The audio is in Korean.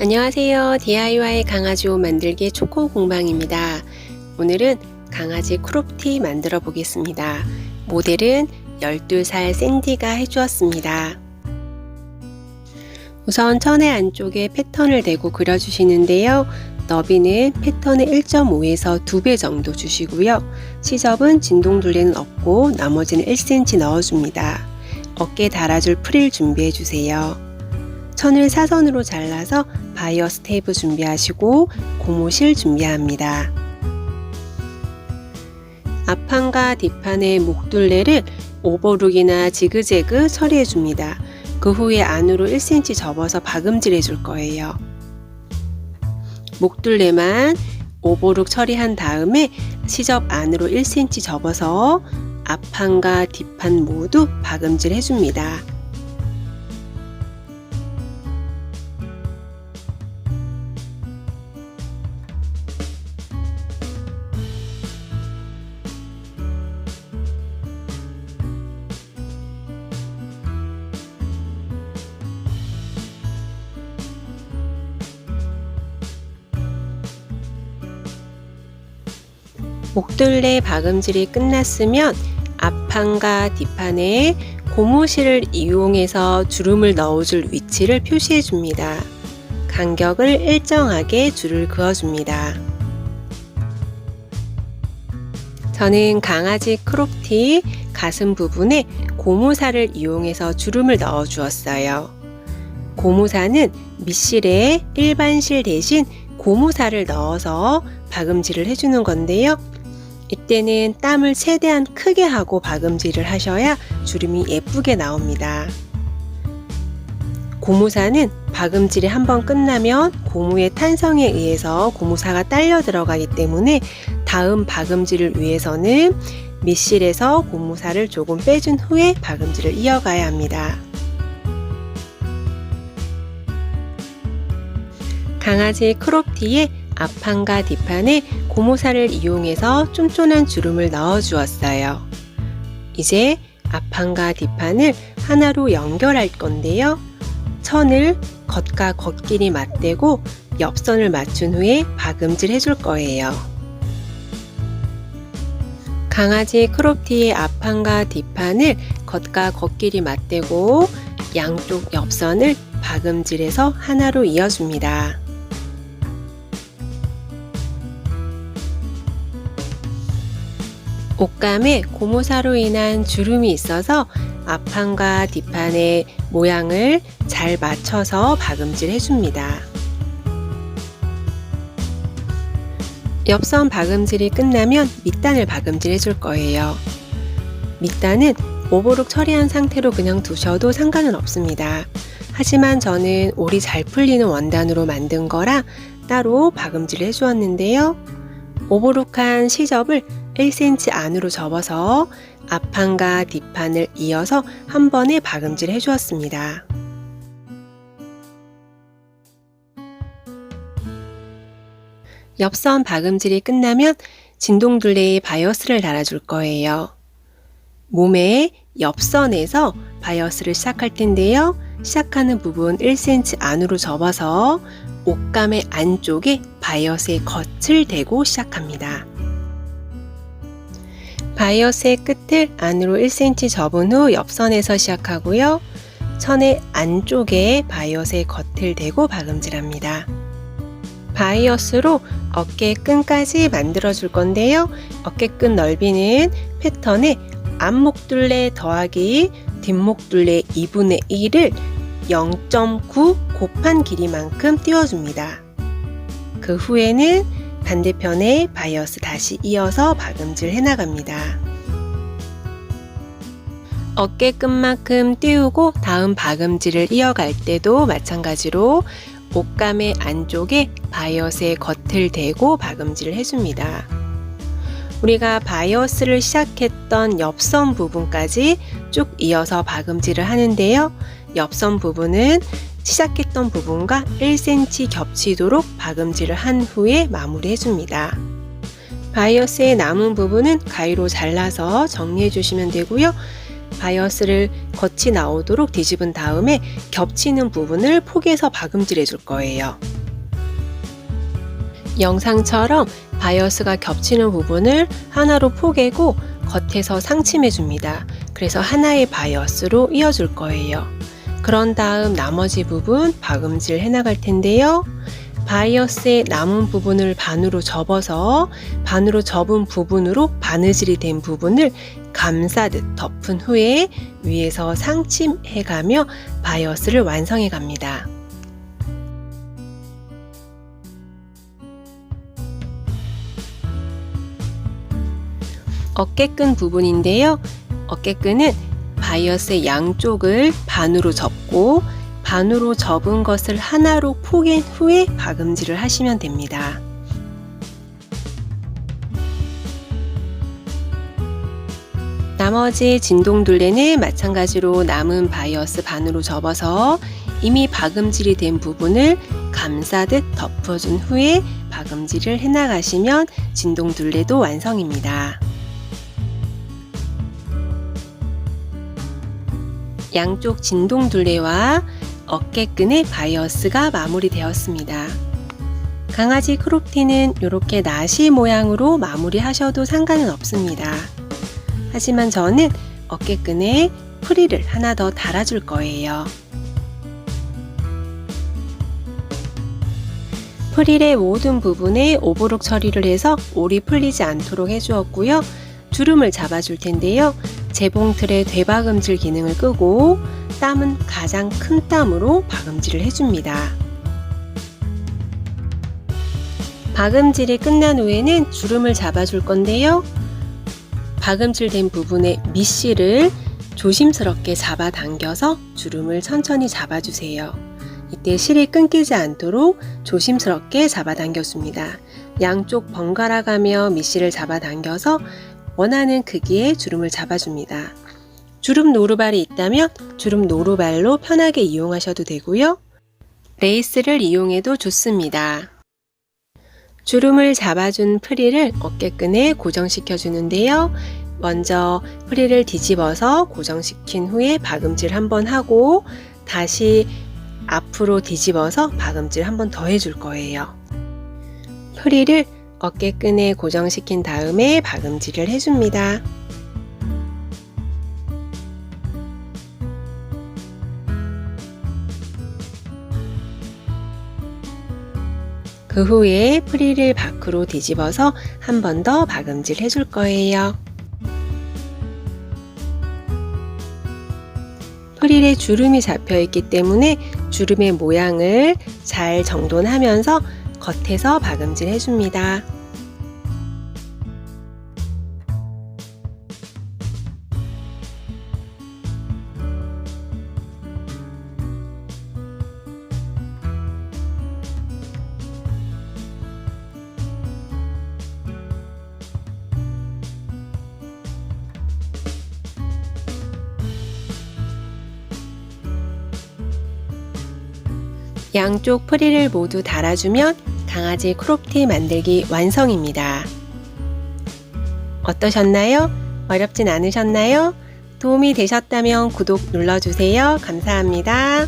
안녕하세요. DIY 강아지 옷 만들기 초코 공방입니다. 오늘은 강아지 크롭티 만들어 보겠습니다. 모델은 12살 샌디가 해주었습니다. 우선 천의 안쪽에 패턴을 대고 그려주시는데요. 너비는 패턴의 1.5에서 2배 정도 주시고요. 시접은 진동둘레는 없고 나머지는 1cm 넣어줍니다. 어깨에 달아줄 프릴 준비해주세요. 천을 사선으로 잘라서 바이어스 테이프 준비하시고 고무실 준비합니다. 앞판과 뒷판의 목둘레를 오버룩이나 지그재그 처리해 줍니다. 그 후에 안으로 1cm 접어서 박음질 해줄 거예요. 목둘레만 오버룩 처리한 다음에 시접 안으로 1cm 접어서 앞판과 뒷판 모두 박음질 해줍니다. 목둘레 박음질이 끝났으면 앞판과 뒷판에 고무실을 이용해서 주름을 넣어줄 위치를 표시해 줍니다. 간격을 일정하게 줄을 그어줍니다. 저는 강아지 크롭티 가슴 부분에 고무살을 이용해서 주름을 넣어 주었어요. 고무살은 밑실에 일반 실 대신 고무살을 넣어서 박음질을 해주는 건데요. 이때는 땀을 최대한 크게 하고 박음질을 하셔야 주름이 예쁘게 나옵니다. 고무사는 박음질이 한번 끝나면 고무의 탄성에 의해서 고무사가 딸려 들어가기 때문에 다음 박음질을 위해서는 밑실에서 고무사를 조금 빼준 후에 박음질을 이어가야 합니다. 강아지 크롭티에 앞판과 뒷판에 고무살을 이용해서 쫀쫀한 주름을 넣어 주었어요. 이제 앞판과 뒷판을 하나로 연결할 건데요. 천을 겉과 겉끼리 맞대고 옆선을 맞춘 후에 박음질 해줄 거예요. 강아지 크롭티의 앞판과 뒷판을 겉과 겉끼리 맞대고 양쪽 옆선을 박음질해서 하나로 이어줍니다. 옷감에 고무사로 인한 주름이 있어서 앞판과 뒷판의 모양을 잘 맞춰서 박음질 해줍니다. 옆선 박음질이 끝나면 밑단을 박음질 해줄 거예요. 밑단은 오버룩 처리한 상태로 그냥 두셔도 상관은 없습니다. 하지만 저는 올이 잘 풀리는 원단으로 만든 거라 따로 박음질을 해주었는데요. 오버룩한 시접을 1cm 안으로 접어서 앞판과 뒷판을 이어서 한 번에 박음질 해주었습니다. 옆선 박음질이 끝나면 진동둘레에 바이어스를 달아줄 거예요. 몸의 옆선에서 바이어스를 시작할 텐데요. 시작하는 부분 1cm 안으로 접어서 옷감의 안쪽에 바이어스의 겉을 대고 시작합니다. 바이어스의 끝을 안으로 1cm 접은 후 옆선에서 시작하고요. 천의 안쪽에 바이어스의 겉을 대고 박음질합니다. 바이어스로 어깨끈까지 만들어 줄 건데요. 어깨끈 넓이는 패턴에 앞목둘레 더하기 뒷목둘레 2분의 1을 0.9 곱한 길이만큼 띄워줍니다. 그 후에는 반대편에 바이어스 다시 이어서 박음질 해나갑니다. 어깨끈만큼 띄우고 다음 박음질을 이어갈 때도 마찬가지로 옷감의 안쪽에 바이어스의 겉을 대고 박음질을 해줍니다. 우리가 바이어스를 시작했던 옆선 부분까지 쭉 이어서 박음질을 하는데요. 옆선 부분은 시작했던 부분과 1cm 겹치도록 박음질을 한 후에 마무리 해줍니다. 바이어스의 남은 부분은 가위로 잘라서 정리해 주시면 되고요. 바이어스를 겉이 나오도록 뒤집은 다음에 겹치는 부분을 포개서 박음질 해줄 거예요. 영상처럼 바이어스가 겹치는 부분을 하나로 포개고 겉에서 상침해 줍니다. 그래서 하나의 바이어스로 이어줄 거예요. 그런 다음 나머지 부분 박음질 해 나갈 텐데요. 바이어스의 남은 부분을 반으로 접어서 반으로 접은 부분으로 바느질이 된 부분을 감싸듯 덮은 후에 위에서 상침해 가며 바이어스를 완성해 갑니다. 어깨끈 부분인데요. 어깨끈은 바이어스의 양쪽을 반으로 접고 반으로 접은 것을 하나로 포갠 후에 박음질을 하시면 됩니다. 나머지 진동둘레는 마찬가지로 남은 바이어스 반으로 접어서 이미 박음질이 된 부분을 감싸듯 덮어준 후에 박음질을 해나가시면 진동둘레도 완성입니다. 양쪽 진동둘레와 어깨끈의 바이어스가 마무리되었습니다. 강아지 크롭티는 이렇게 나시 모양으로 마무리하셔도 상관은 없습니다. 하지만 저는 어깨끈에 프릴을 하나 더 달아줄 거예요. 프릴의 모든 부분에 오버록 처리를 해서 올이 풀리지 않도록 해주었고요. 주름을 잡아줄 텐데요. 재봉틀의 되박음질 기능을 끄고 땀은 가장 큰 땀으로 박음질을 해줍니다. 박음질이 끝난 후에는 주름을 잡아줄 건데요. 박음질된 부분의 밑실을 조심스럽게 잡아당겨서 주름을 천천히 잡아주세요. 이때 실이 끊기지 않도록 조심스럽게 잡아당겨줍니다. 양쪽 번갈아 가며 밑실을 잡아당겨서 원하는 크기의 주름을 잡아줍니다. 주름 노루발이 있다면 주름 노루발로 편하게 이용하셔도 되고요. 레이스를 이용해도 좋습니다. 주름을 잡아준 프릴을 어깨끈에 고정시켜 주는데요. 먼저 프릴을 뒤집어서 고정시킨 후에 박음질 한번 하고 다시 앞으로 뒤집어서 박음질 한번 더 해줄 거예요. 프릴을 어깨끈에 고정시킨 다음에 박음질을 해줍니다. 그 후에 프릴을 밖으로 뒤집어서 한 번 더 박음질 해줄 거예요. 프릴에 주름이 잡혀 있기 때문에 주름의 모양을 잘 정돈하면서 겉에서 박음질 해줍니다. 양쪽 프릴을 모두 달아주면 강아지 크롭티 만들기 완성입니다. 어떠셨나요? 어렵진 않으셨나요? 도움이 되셨다면 구독 눌러주세요. 감사합니다.